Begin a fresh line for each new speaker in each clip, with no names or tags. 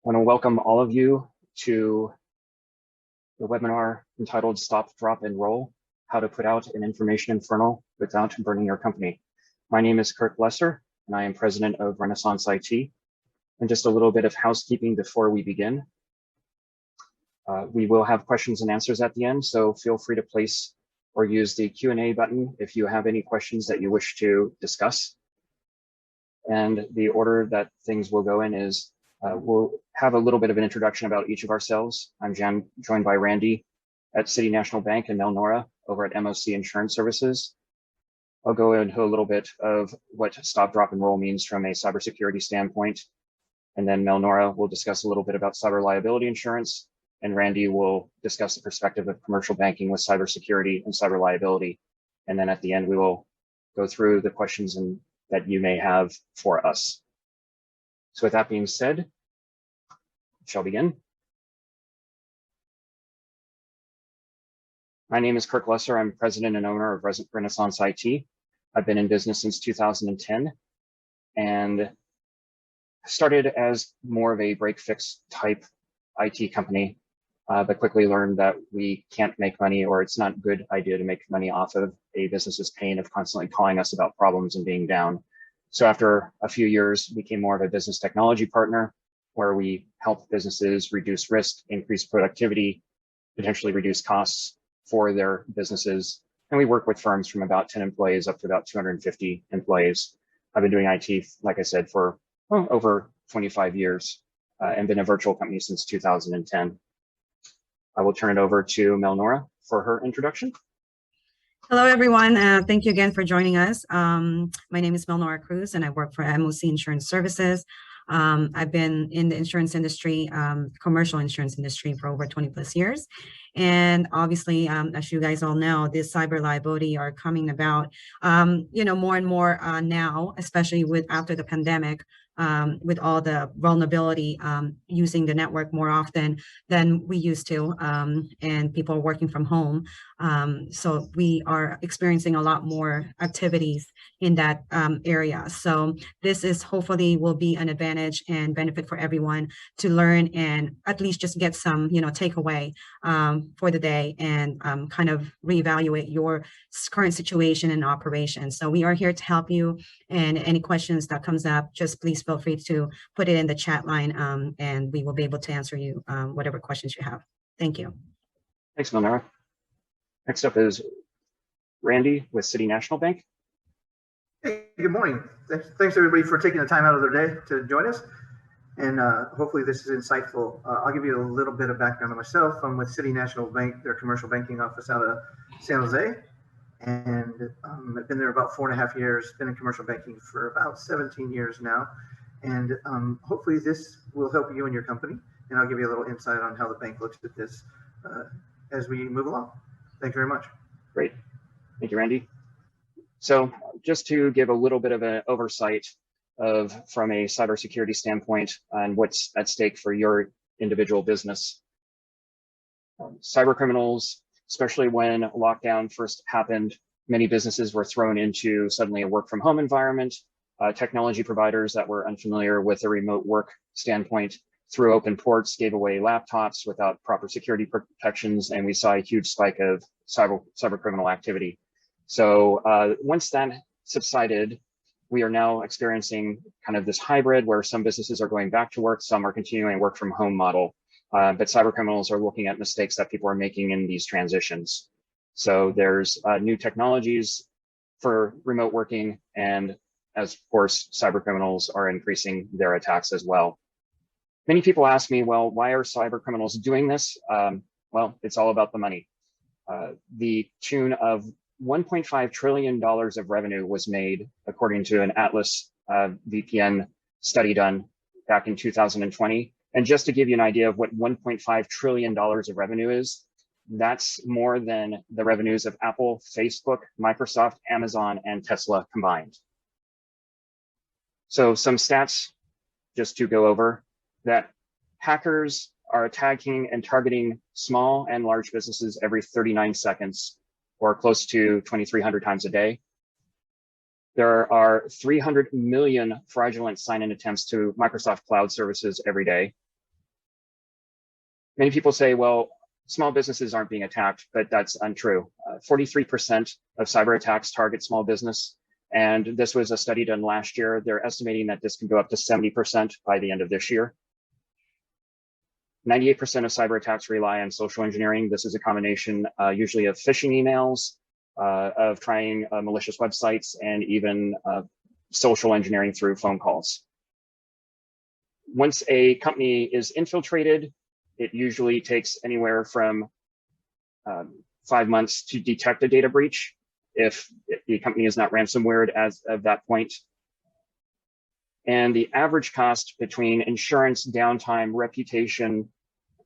want to welcome all of you to the webinar entitled Stop, Drop, and Roll, How to Put Out an Information Inferno Without Burning Your Company. My name is Kirk Lesser, and I am president of Renaissance IT. And just a little bit of housekeeping before we begin. We will have questions and answers at the end, so feel free to place or use the Q&A button if you have any questions that you wish to discuss. And the order that things will go in is we'll have a little bit of an introduction about each of ourselves. I'm joined by Randy at City National Bank and Melnora over at MOC Insurance Services. I'll go into a little bit of what stop, drop, and roll means from a cybersecurity standpoint. And then Melnora will discuss a little bit about cyber liability insurance. And Randy will discuss the perspective of commercial banking with cybersecurity and cyber liability. And then at the end, we will go through the questions that you may have for us. So with that being said, shall begin. My name is Kirk Lesser. I'm president and owner of Renaissance IT. I've been in business since 2010 and started as more of a break-fix type IT company, but quickly learned that we can't make money, or it's not a good idea to make money off of a business's pain of constantly calling us about problems and being down. So after a few years, became more of a business technology partner where we help businesses reduce risk, increase productivity, potentially reduce costs for their businesses. And we work with firms from about 10 employees up to about 250 employees. I've been doing IT, like I said, for over 25 years and been a virtual company since 2010. I will turn it over to Melnora for her introduction.
Hello, everyone. Thank you again for joining us. My name is Melnora Cruz, and I work for MOC Insurance Services. I've been in the insurance industry, commercial insurance industry, for over 20 plus years. And obviously, as you guys all know, this cyber liability are coming about, more and more now, especially after the pandemic. With all the vulnerability, using the network more often than we used to, and people are working from home. So we are experiencing a lot more activities in that area. So this is hopefully will be an advantage and benefit for everyone to learn and at least just get some, takeaway for the day and kind of reevaluate your current situation and operation. So we are here to help you, and any questions that comes up, just please feel free to put it in the chat line, and we will be able to answer you whatever questions you have. Thank you.
Thanks, Melnora. Next up is Randy with City National Bank.
Hey, good morning. Thanks everybody for taking the time out of their day to join us. And hopefully this is insightful. I'll give you a little bit of background on myself. I'm with City National Bank, their commercial banking office out of San Jose. And I've been there about 4.5 years, been in commercial banking for about 17 years now. And hopefully this will help you and your company. And I'll give you a little insight on how the bank looks at this as we move along. Thank you very much.
Great. Thank you, Randy. So just to give a little bit of an oversight from a cybersecurity standpoint and what's at stake for your individual business. Cyber criminals, especially when lockdown first happened, many businesses were thrown into suddenly a work from home environment. Technology providers that were unfamiliar with a remote work standpoint through open ports, gave away laptops without proper security protections, and we saw a huge spike of cyber criminal activity. So once that subsided, we are now experiencing kind of this hybrid where some businesses are going back to work, some are continuing a work from home model, but cyber criminals are looking at mistakes that people are making in these transitions. So there's new technologies for remote working, and as of course, cyber criminals are increasing their attacks as well. Many people ask me, well, why are cyber criminals doing this? Well, it's all about the money. The tune of $1.5 trillion of revenue was made, according to an Atlas VPN study done back in 2020. And just to give you an idea of what $1.5 trillion of revenue is, that's more than the revenues of Apple, Facebook, Microsoft, Amazon, and Tesla combined. So some stats just to go over, that hackers are attacking and targeting small and large businesses every 39 seconds, or close to 2,300 times a day. There are 300 million fraudulent sign-in attempts to Microsoft Cloud services every day. Many people say, well, small businesses aren't being attacked, but that's untrue. 43% of cyber attacks target small business. And this was a study done last year. They're estimating that this can go up to 70% by the end of this year. 98% of cyber attacks rely on social engineering. This is a combination usually of phishing emails, of trying malicious websites, and even social engineering through phone calls. Once a company is infiltrated, it usually takes anywhere from 5 months to detect a data breach if the company is not ransomwared as of that point. And the average cost between insurance, downtime, reputation,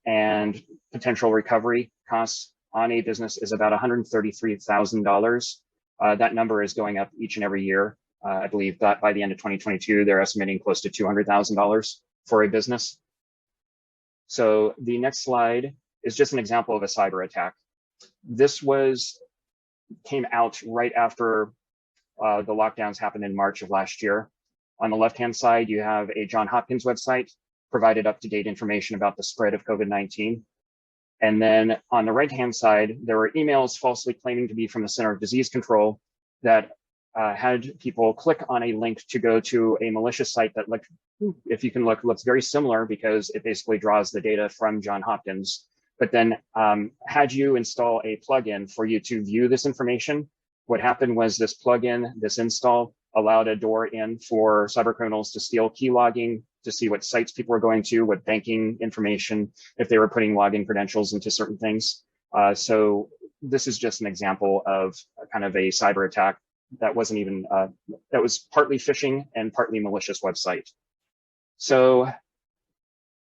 and potential recovery costs on a business is about $133,000. That number is going up each and every year. I believe that by the end of 2022, they're estimating close to $200,000 for a business. So the next slide is just an example of a cyber attack. This came out right after the lockdowns happened in March of last year. On the left-hand side, you have a Johns Hopkins website provided up-to-date information about the spread of COVID-19. And then on the right-hand side, there were emails falsely claiming to be from the Center of Disease Control that had people click on a link to go to a malicious site that, if you can look, looks very similar because it basically draws the data from Johns Hopkins. But then had you install a plugin for you to view this information, what happened was this plugin, this install, allowed a door in for cyber criminals to steal key logging, to see what sites people were going to, what banking information, if they were putting login credentials into certain things. So this is just an example of kind of a cyber attack that wasn't even, that was partly phishing and partly malicious website. So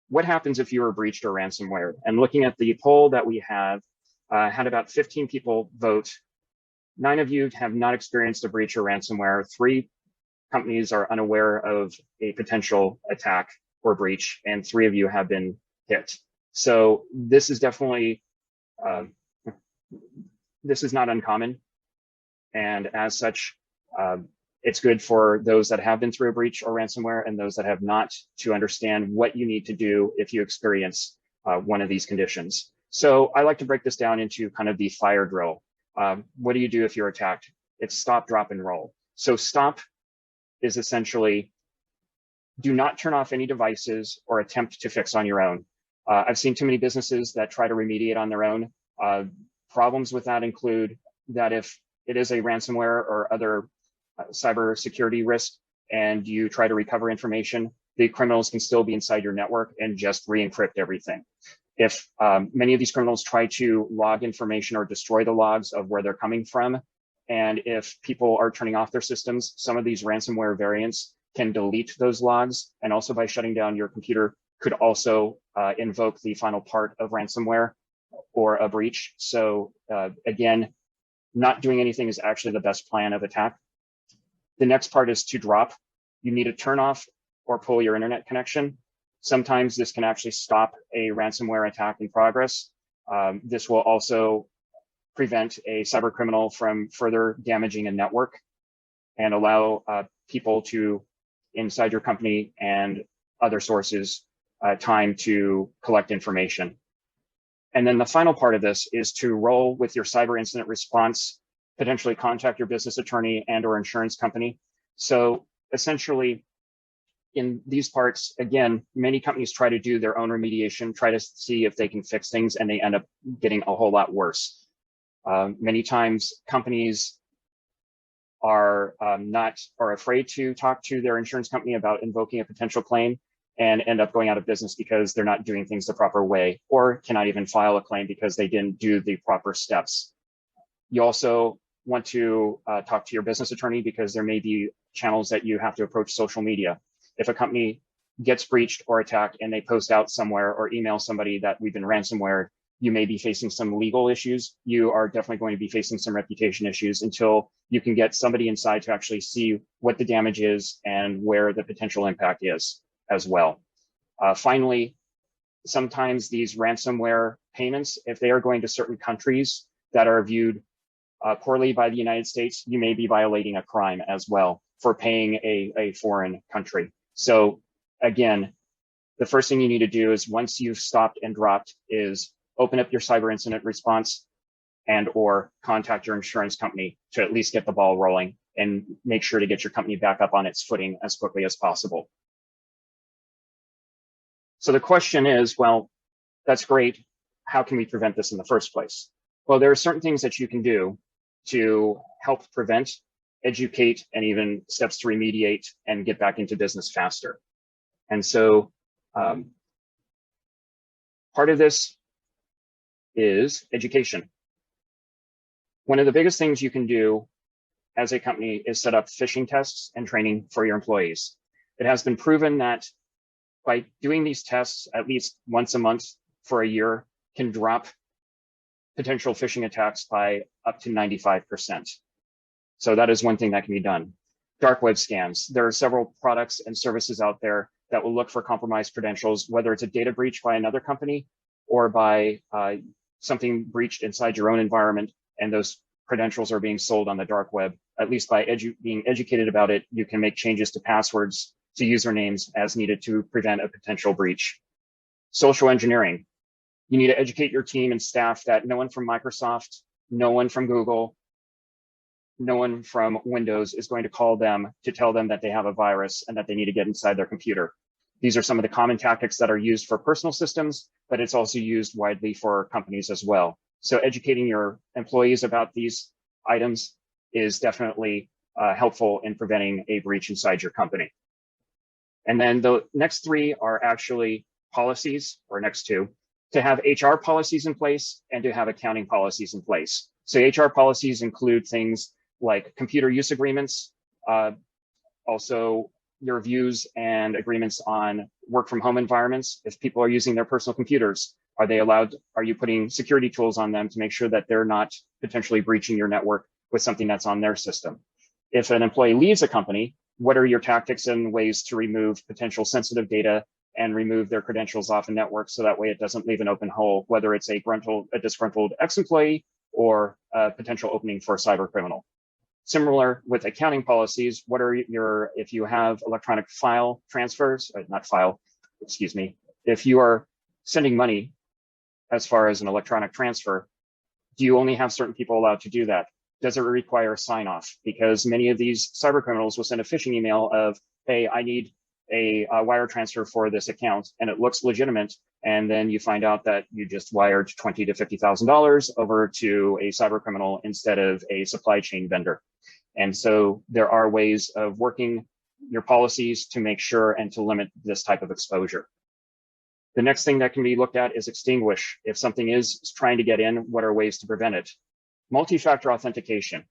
what happens if you were breached or ransomware? And looking at the poll that we have, had about 15 people vote. 9 of you have not experienced a breach or ransomware. 3 companies are unaware of a potential attack or breach, and 3 of you have been hit. So this is definitely, this is not uncommon. And as such, it's good for those that have been through a breach or ransomware and those that have not to understand what you need to do if you experience one of these conditions. So I like to break this down into kind of the fire drill. What do you do if you're attacked? It's stop, drop, and roll. So stop is essentially do not turn off any devices or attempt to fix on your own. I've seen too many businesses that try to remediate on their own. Problems with that include that if it is a ransomware or other cyber security risk and you try to recover information, the criminals can still be inside your network and just re-encrypt everything. If many of these criminals try to log information or destroy the logs of where they're coming from, and if people are turning off their systems, some of these ransomware variants can delete those logs, and also by shutting down your computer could also invoke the final part of ransomware or a breach. So again, not doing anything is actually the best plan of attack. The next part is to drop. You need to turn off or pull your internet connection. Sometimes this can actually stop a ransomware attack in progress. This will also prevent a cyber criminal from further damaging a network and allow people to, inside your company and other sources, time to collect information. And then the final part of this is to roll with your cyber incident response, potentially contact your business attorney and or insurance company. So essentially, in these parts, again, many companies try to do their own remediation, try to see if they can fix things, and they end up getting a whole lot worse. Many times companies are afraid to talk to their insurance company about invoking a potential claim and end up going out of business because they're not doing things the proper way, or cannot even file a claim because they didn't do the proper steps. You also want to talk to your business attorney because there may be channels that you have to approach social media. If a company gets breached or attacked and they post out somewhere or email somebody that we've been ransomware, you may be facing some legal issues. You are definitely going to be facing some reputation issues until you can get somebody inside to actually see what the damage is and where the potential impact is as well. Finally, sometimes these ransomware payments, if they are going to certain countries that are viewed poorly by the United States, you may be violating a crime as well for paying a foreign country. So again, the first thing you need to do is, once you've stopped and dropped, is open up your cyber incident response and or contact your insurance company to at least get the ball rolling and make sure to get your company back up on its footing as quickly as possible. So the question is, well, that's great. How can we prevent this in the first place? Well, there are certain things that you can do to help prevent, educate, and even steps to remediate and get back into business faster. And so part of this is education. One of the biggest things you can do as a company is set up phishing tests and training for your employees. It has been proven that by doing these tests at least once a month for a year can drop potential phishing attacks by up to 95%. So that is one thing that can be done. Dark web scans. There are several products and services out there that will look for compromised credentials, whether it's a data breach by another company or by something breached inside your own environment, and those credentials are being sold on the dark web. At least by being educated about it, you can make changes to passwords, to usernames as needed to prevent a potential breach. Social engineering. You need to educate your team and staff that no one from Microsoft, no one from Google, no one from Windows is going to call them to tell them that they have a virus and that they need to get inside their computer. These are some of the common tactics that are used for personal systems, but it's also used widely for companies as well. So educating your employees about these items is definitely helpful in preventing a breach inside your company. And then the next three are actually policies, or next two, to have HR policies in place and to have accounting policies in place. So HR policies include things like computer use agreements, also your views and agreements on work from home environments. If people are using their personal computers, are they allowed, are you putting security tools on them to make sure that they're not potentially breaching your network with something that's on their system? If an employee leaves a company, what are your tactics and ways to remove potential sensitive data and remove their credentials off a network so that way it doesn't leave an open hole, whether it's a disgruntled ex-employee or a potential opening for a cyber criminal? Similar with accounting policies, what are your, if you have electronic file transfers, if you are sending money as far as an electronic transfer, do you only have certain people allowed to do that? Does it require sign off? Because many of these cyber criminals will send a phishing email of, hey, I need a wire transfer for this account, and it looks legitimate. And then you find out that you just wired $20,000 to $50,000 over to a cyber criminal instead of a supply chain vendor. And so there are ways of working your policies to make sure and to limit this type of exposure. The next thing that can be looked at is extinguish. If something is trying to get in, what are ways to prevent it? Multi-factor authentication.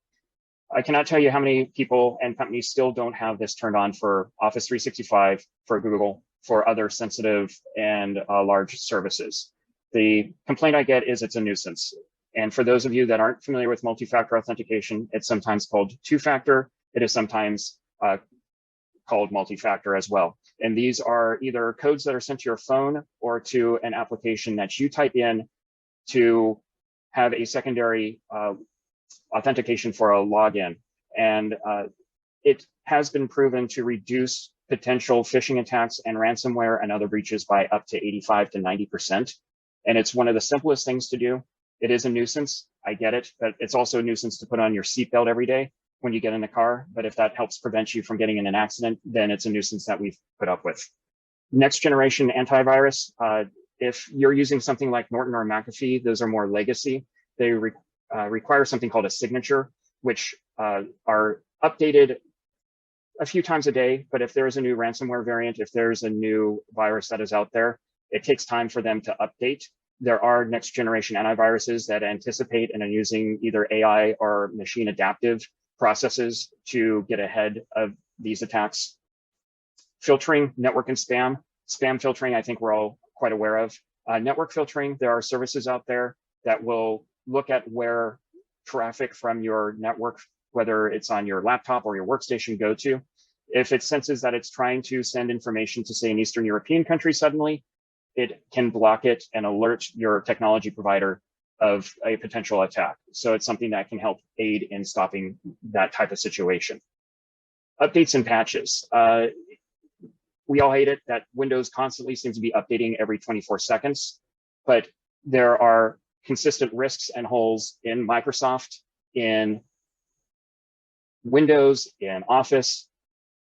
I cannot tell you how many people and companies still don't have this turned on for Office 365, for Google, for other sensitive and large services. The complaint I get is it's a nuisance. And for those of you that aren't familiar with multi-factor authentication, it's sometimes called two-factor. It is sometimes called multi-factor as well. And these are either codes that are sent to your phone or to an application that you type in to have a secondary authentication for a login. And it has been proven to reduce potential phishing attacks and ransomware and other breaches by up to 85 to 90%. And it's one of the simplest things to do. It is a nuisance, I get it, but it's also a nuisance to put on your seatbelt every day when you get in the car. But if that helps prevent you from getting in an accident, then it's a nuisance that we've put up with. Next generation antivirus, if you're using something like Norton or McAfee, those are more legacy. They require something called a signature, which are updated a few times a day. But if there's a new ransomware variant, if there's a new virus that is out there, it takes time for them to update. There are next generation antiviruses that anticipate and are using either AI or machine adaptive processes to get ahead of these attacks. Filtering, network and spam. Spam filtering, I think we're all quite aware of. Network filtering, there are services out there that will look at where traffic from your network, whether it's on your laptop or your workstation, go to. If it senses that it's trying to send information to, say, an Eastern European country suddenly, it can block it and alert your technology provider of a potential attack. So it's something that can help aid in stopping that type of situation. Updates and patches. we all hate it that Windows constantly seems to be updating every 24 seconds, but there are consistent risks and holes in Microsoft, in Windows, in Office,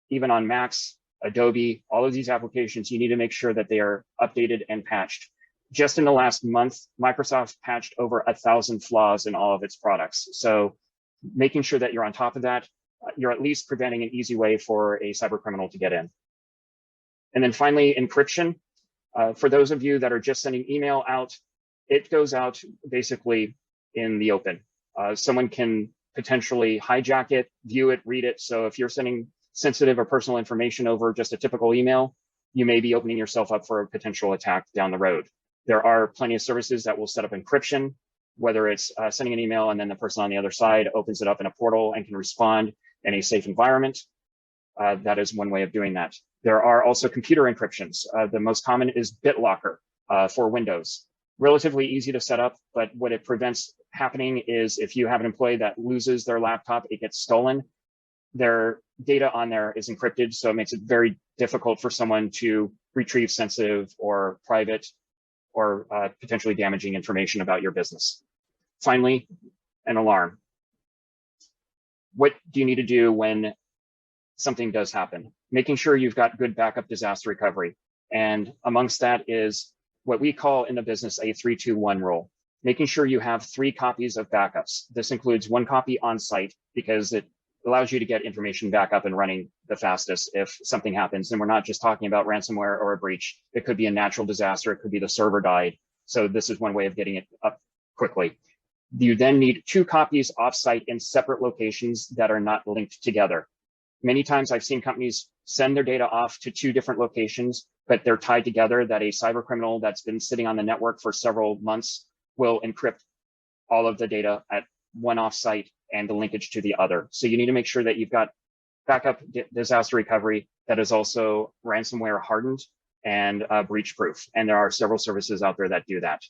even on Macs, Adobe, all of these applications. You need to make sure that they are updated and patched. Just in the last month, Microsoft patched over 1,000 flaws in all of its products. So making sure that you're on top of that, you're at least preventing an easy way for a cyber criminal to get in. And then finally, encryption. For those of you that are just sending email out, it goes out basically in the open. Someone can potentially hijack it, view it, read it. So if you're sending sensitive or personal information over just a typical email, you may be opening yourself up for a potential attack down the road. There are plenty of services that will set up encryption, whether it's sending an email and then the person on the other side opens it up in a portal and can respond in a safe environment. That is one way of doing that. There are also computer encryptions. The most common is BitLocker for Windows. Relatively easy to set up, but what it prevents happening is if you have an employee that loses their laptop, it gets stolen, their data on there is encrypted, so it makes it very difficult for someone to retrieve sensitive or private or potentially damaging information about your business. Finally, an alarm. What do you need to do when something does happen? Making sure you've got good backup disaster recovery. And amongst that is what we call in the business a 3-2-1 rule. Making sure you have 3 copies of backups. This includes 1 copy on site because it allows you to get information back up and running the fastest if something happens. And we're not just talking about ransomware or a breach. It could be a natural disaster. It could be the server died. So this is one way of getting it up quickly. You then need 2 copies offsite in separate locations that are not linked together. Many times I've seen companies send their data off to 2 different locations, but they're tied together that a cyber criminal that's been sitting on the network for several months will encrypt all of the data at one offsite and the linkage to the other. So you need to make sure that you've got backup disaster recovery that is also ransomware hardened and breach proof. And there are several services out there that do that.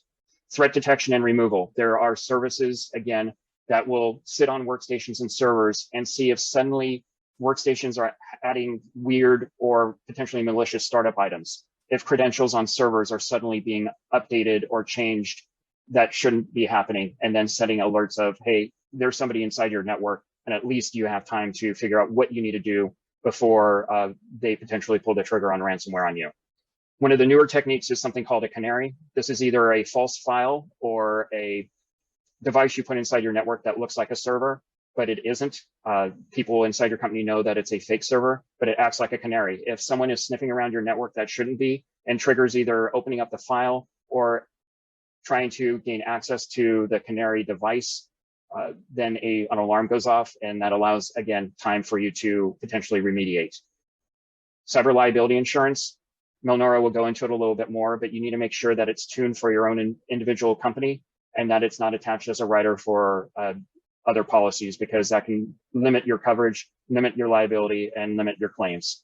Threat detection and removal. There are services, again, that will sit on workstations and servers and see if suddenly workstations are adding weird or potentially malicious startup items. If credentials on servers are suddenly being updated or changed, that shouldn't be happening. And then setting alerts of, hey, there's somebody inside your network, and at least you have time to figure out what you need to do before they potentially pull the trigger on ransomware on you. One of the newer techniques is something called a canary. This is either a false file or a device you put inside your network that looks like a server, but it isn't. People inside your company know that it's a fake server, but it acts like a canary. If someone is sniffing around your network that shouldn't be and triggers either opening up the file or trying to gain access to the canary device, then an alarm goes off, and that allows, again, time for you to potentially remediate. Cyber liability insurance, Melnora will go into it a little bit more, but you need to make sure that it's tuned for your own individual company and that it's not attached as a rider for other policies, because that can limit your coverage, limit your liability, and limit your claims.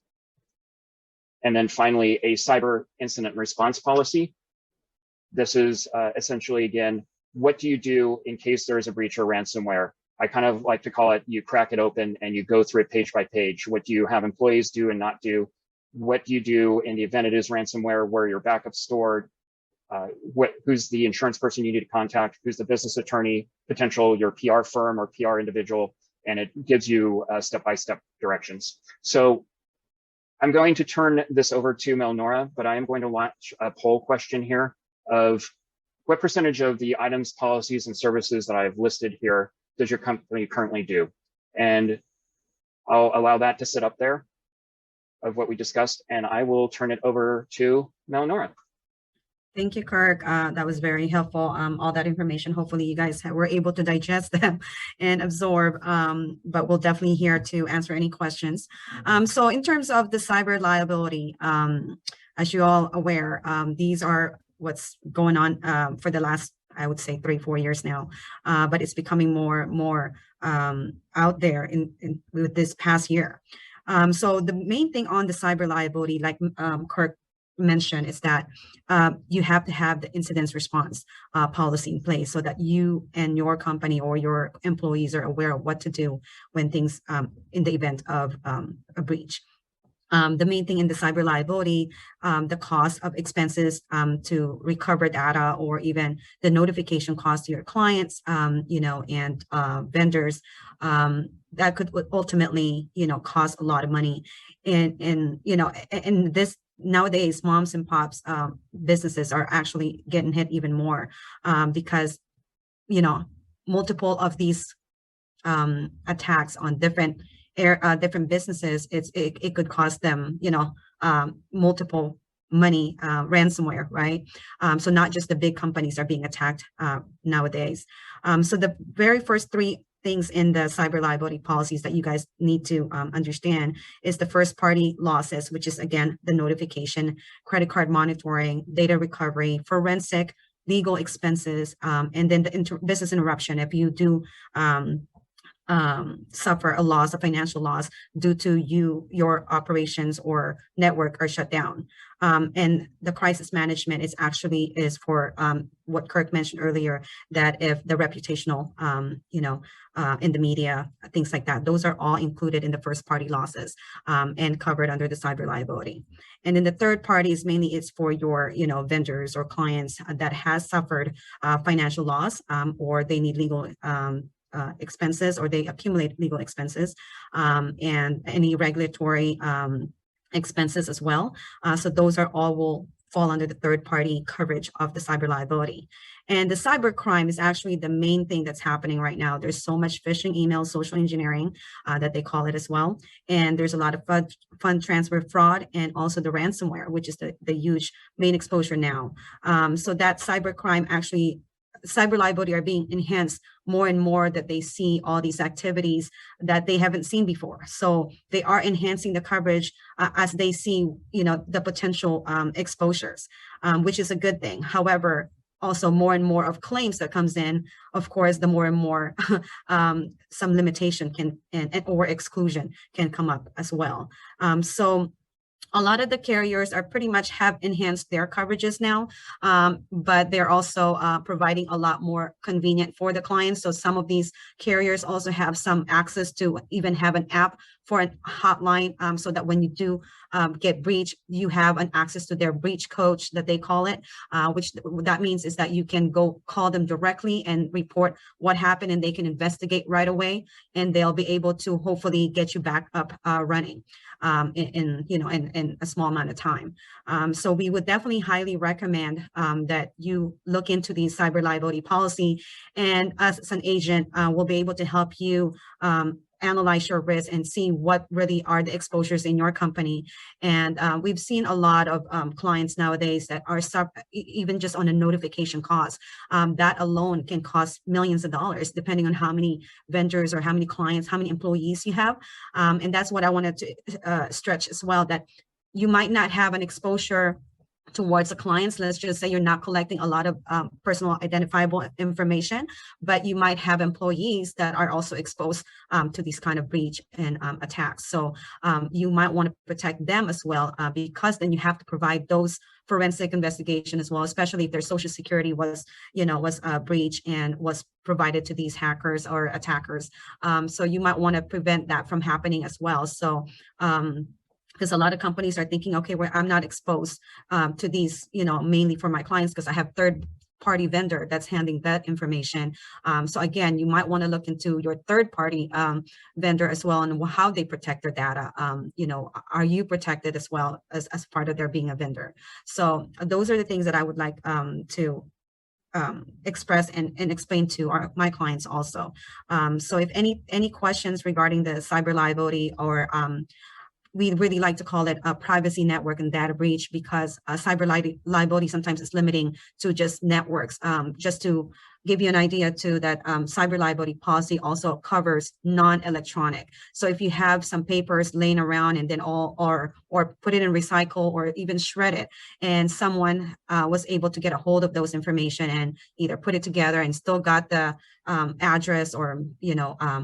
And then finally, a cyber incident response policy. This is essentially, again, what do you do in case there is a breach or ransomware? I kind of like to call it, you crack it open and you go through it page by page. What do you have employees do and not do? What do you do in the event it is ransomware, where your backup's stored? Who's the insurance person you need to contact? Who's the business attorney, potential your PR firm or PR individual? And it gives you step-by-step directions. So I'm going to turn this over to Melnora, but I am going to launch a poll question here of what percentage of the items, policies, and services that I've listed here does your company currently do? And I'll allow that to sit up there of what we discussed, and I will turn it over to Melnora.
Thank you, Kirk. That was very helpful. All that information, hopefully you guys were able to digest them and absorb, but we'll definitely here to answer any questions. So in terms of the cyber liability, as you all aware, these are what's going on for the last, I would say, 3-4 years now, but it's becoming more out there with this past year. So the main thing on the cyber liability, like Kirk mentioned, is that you have to have the incident response policy in place so that you and your company or your employees are aware of what to do when things in the event of a breach. The main thing in the cyber liability, the cost of expenses to recover data, or even the notification cost to your clients, and vendors, that could ultimately, cost a lot of money. And this nowadays, moms and pops businesses are actually getting hit even more because, multiple of these attacks on different businesses, it could cost them, multiple money, ransomware, right? So not just the big companies are being attacked nowadays. So the very first three things in the cyber liability policies that you guys need to understand is the first party losses, which is again the notification, credit card monitoring, data recovery, forensic, legal expenses, and then the business interruption if you do suffer a financial loss due to your operations or network are shut down. And the crisis management is for what Kirk mentioned earlier, that if the reputational, in the media, things like that, those are all included in the first party losses and covered under the cyber liability. And then the third party is mainly it's for your, vendors or clients that has suffered financial loss or they need legal expenses, or they accumulate legal expenses, and any regulatory expenses as well. So those are all will fall under the third party coverage of the cyber liability. And the cyber crime is actually the main thing that's happening right now. There's so much phishing emails, social engineering that they call it as well. And there's a lot of fund transfer fraud, and also the ransomware, which is the huge main exposure now. So that cyber crime actually, cyber liability are being enhanced more and more, that they see all these activities that they haven't seen before. So they are enhancing the coverage as they see, the potential exposures, which is a good thing. However, also more and more of claims that comes in, of course, the more and more some limitation or exclusion can come up as well. So a lot of the carriers are pretty much have enhanced their coverages now, but they're also providing a lot more convenient for the clients. So some of these carriers also have some access to even have an app for a hotline, so that when you do get breached, you have an access to their breach coach that they call it, which that means is that you can go call them directly and report what happened, and they can investigate right away, and they'll be able to hopefully get you back up running in a small amount of time. So we would definitely highly recommend that you look into the cyber liability policy, and us as an agent will be able to help you analyze your risk and see what really are the exposures in your company. And we've seen a lot of clients nowadays that are even just on a notification cost. That alone can cost millions of dollars, depending on how many vendors or how many clients, how many employees you have. And that's what I wanted to stretch as well, that you might not have an exposure towards the clients. Let's just say you're not collecting a lot of personal identifiable information, but you might have employees that are also exposed to these kind of breach and attacks. So you might want to protect them as well, because then you have to provide those forensic investigation as well, especially if their social security was breached and was provided to these hackers or attackers. So you might want to prevent that from happening as well. So because a lot of companies are thinking, okay, well, I'm not exposed to these, mainly for my clients because I have third-party vendor that's handling that information. So again, you might want to look into your third-party vendor as well, and how they protect their data. Are you protected as well as part of their being a vendor? So those are the things that I would like to express and explain to my clients also. So if any questions regarding the cyber liability, or we really like to call it a privacy network and data breach, because cyber liability sometimes is limiting to just networks. Just to give you an idea too, that cyber liability policy also covers non-electronic. So if you have some papers laying around and then or put it in recycle or even shred it, and someone was able to get a hold of those information and either put it together and still got the address or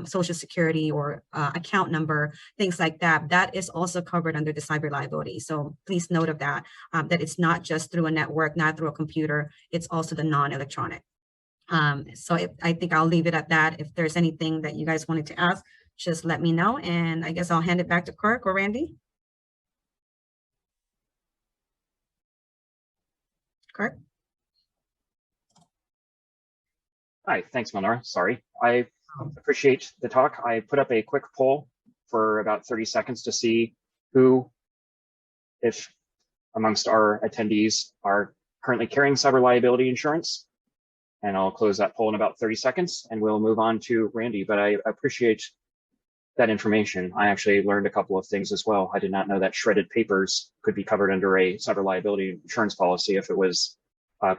social security or account number, things like that, that is also covered under the cyber liability. So please note of that, that it's not just through a network, not through a computer, it's also the non-electronic. So I think I'll leave it at that. If there's anything that you guys wanted to ask, just let me know. And I guess I'll hand it back to Kirk or Randy. Kirk?
Hi, thanks, Melnora. Sorry. I appreciate the talk. I put up a quick poll for about 30 seconds to see who, if amongst our attendees, are currently carrying cyber liability insurance. And I'll close that poll in about 30 seconds and we'll move on to Randy. But I appreciate that information. I actually learned a couple of things as well. I did not know that shredded papers could be covered under a cyber liability insurance policy if it was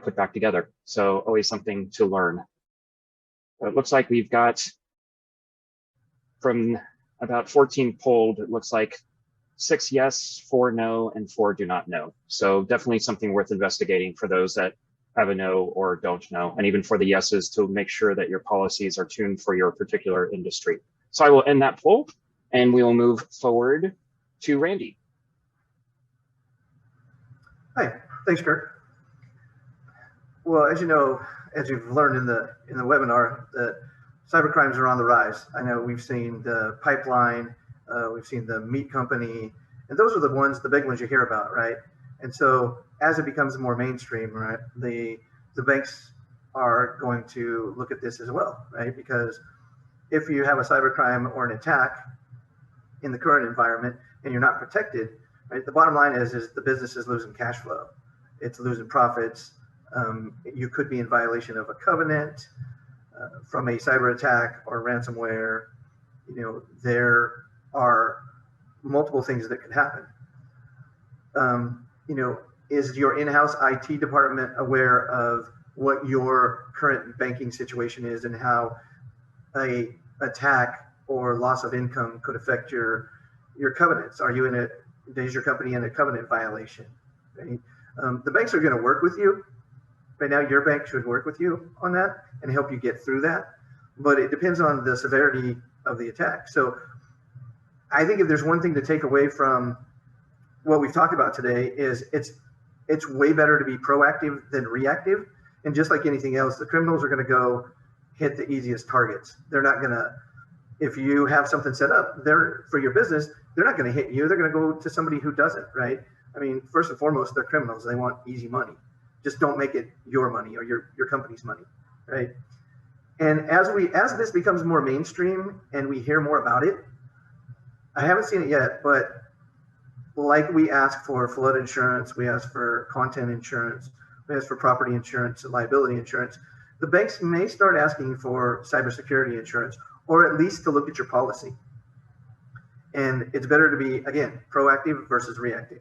put back together. So always something to learn. It looks like we've got, from about 14 polled, it looks like 6 yes, 4 no, and 4 do not know. So definitely something worth investigating for those that have a no or don't know, and even for the yeses to make sure that your policies are tuned for your particular industry. So I will end that poll and we will move forward to Randy.
Hi, thanks, Kirk. Well, as you know, as you've learned in the webinar, that cyber crimes are on the rise. I know we've seen the pipeline, we've seen the meat company, and those are the ones, the big ones you hear about, right? And so as it becomes more mainstream, right, the banks are going to look at this as well, right? Because if you have a cyber crime or an attack in the current environment and you're not protected, right, the bottom line is the business is losing cash flow. It's losing profits. You could be in violation of a covenant from a cyber attack or ransomware. You know, there are multiple things that could happen. You know, is your in-house IT department aware of what your current banking situation is and how a attack or loss of income could affect your covenants? Are you is your company in a covenant violation? Right? The banks are going to work with you. Right now, your bank should work with you on that and help you get through that. But it depends on the severity of the attack. So I think if there's one thing to take away from what we've talked about today is it's way better to be proactive than reactive. And just like anything else, the criminals are going to go hit the easiest targets. They're not going to, if you have something set up there for your business, they're not going to hit you. They're going to go to somebody who doesn't, right? I mean, first and foremost, they're criminals. They want easy money. Just don't make it your money or your company's money, right? And as this becomes more mainstream and we hear more about it, I haven't seen it yet, but like we ask for flood insurance, we ask for content insurance, we ask for property insurance and liability insurance, the banks may start asking for cybersecurity insurance, or at least to look at your policy. And it's better to be, again, proactive versus reactive,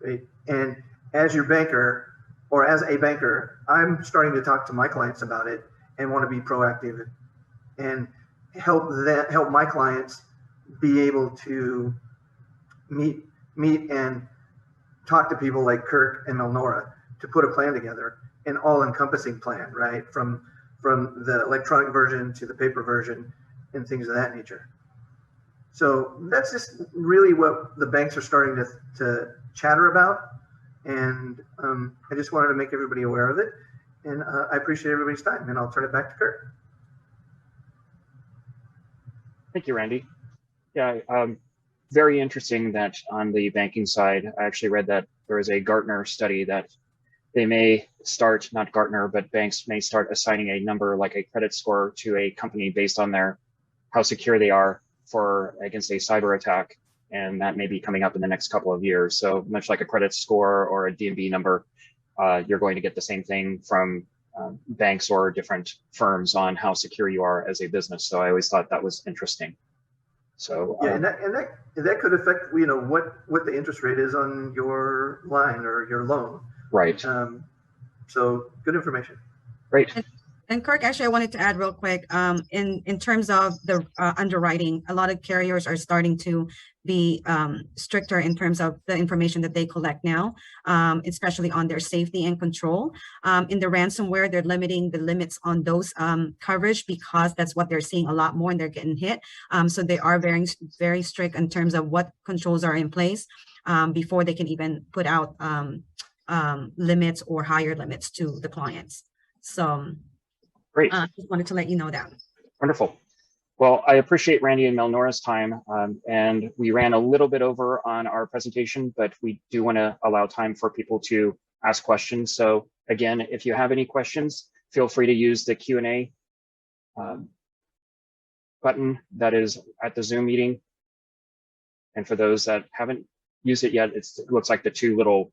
right? And as your banker, or as a banker, I'm starting to talk to my clients about it and want to be proactive and help my clients be able to meet and talk to people like Kirk and Melnora to put a plan together, an all-encompassing plan, right? From the electronic version to the paper version and things of that nature. So that's just really what the banks are starting to chatter about. And I just wanted to make everybody aware of it. And I appreciate everybody's time, and I'll turn it back to Kirk.
Thank you, Randy. Yeah, very interesting that on the banking side, I actually read that there is a Gartner study that they may start, not Gartner, but banks may start assigning a number like a credit score to a company based on how secure they are against a cyber attack. And that may be coming up in the next couple of years. So much like a credit score or a DMV number, you're going to get the same thing from banks or different firms on how secure you are as a business. So I always thought that was interesting. So
yeah, and that could affect, you know, what the interest rate is on your line or your loan.
Right.
So good information.
Great.
And Kirk, actually, I wanted to add real quick, in terms of the underwriting, a lot of carriers are starting to be stricter in terms of the information that they collect now, especially on their safety and control. In the ransomware, they're limiting the limits on those coverage because that's what they're seeing a lot more and they're getting hit. So they are very, very strict in terms of what controls are in place before they can even put out limits or higher limits to the clients. So
great.
Just wanted to let you know that.
Wonderful. Well, I appreciate Randy and Melnora's time, and we ran a little bit over on our presentation, but we do want to allow time for people to ask questions. So again, if you have any questions, feel free to use the Q&A button that is at the Zoom meeting. And for those that haven't used it yet, it looks like the two little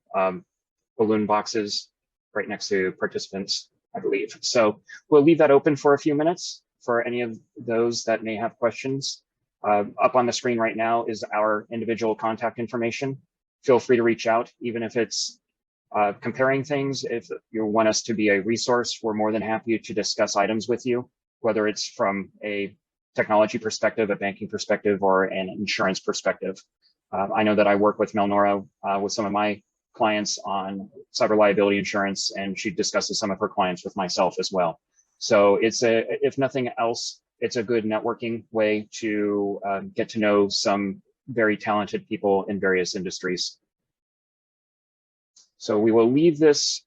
balloon boxes right next to participants, I believe. So we'll leave that open for a few minutes for any of those that may have questions. Up on the screen right now is our individual contact information. Feel free to reach out, even if it's comparing things. If you want us to be a resource, we're more than happy to discuss items with you, whether it's from a technology perspective, a banking perspective, or an insurance perspective. I know that I work with Melnora with some of my clients on cyber liability insurance, and she discusses some of her clients with myself as well. So it's if nothing else, it's a good networking way to get to know some very talented people in various industries. So we will leave this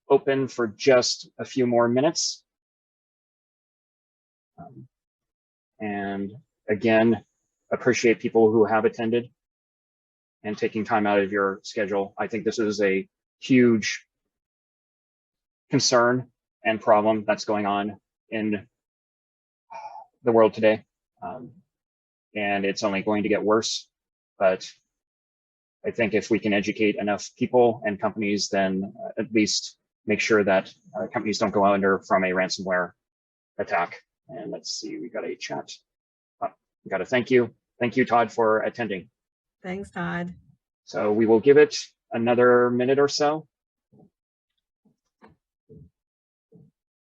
open for just a few more minutes. And again, appreciate people who have attended and taking time out of your schedule. I think this is a huge concern and problem that's going on in the world today. And it's only going to get worse. But I think if we can educate enough people and companies, then at least make sure that companies don't go under from a ransomware attack. And let's see, we got a chat. We got a thank you. Thank you, Todd, for attending.
Thanks, Todd.
So we will give it another minute or so.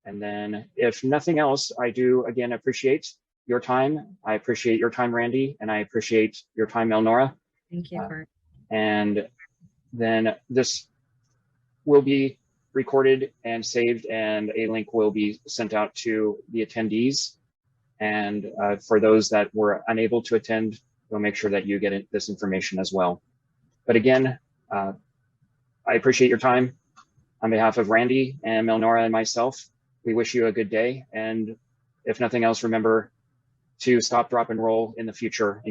And then if nothing else, I do again appreciate your time. I appreciate your time, Randy, and I appreciate your time, Melnora.
Thank you, Kirk.
And then this will be recorded and saved, and a link will be sent out to the attendees. And for those that were unable to attend, we'll make sure that you get this information as well. But again, I appreciate your time. On behalf of Randy and Melnora and myself, we wish you a good day. And if nothing else, remember to stop, drop, and roll in the future in case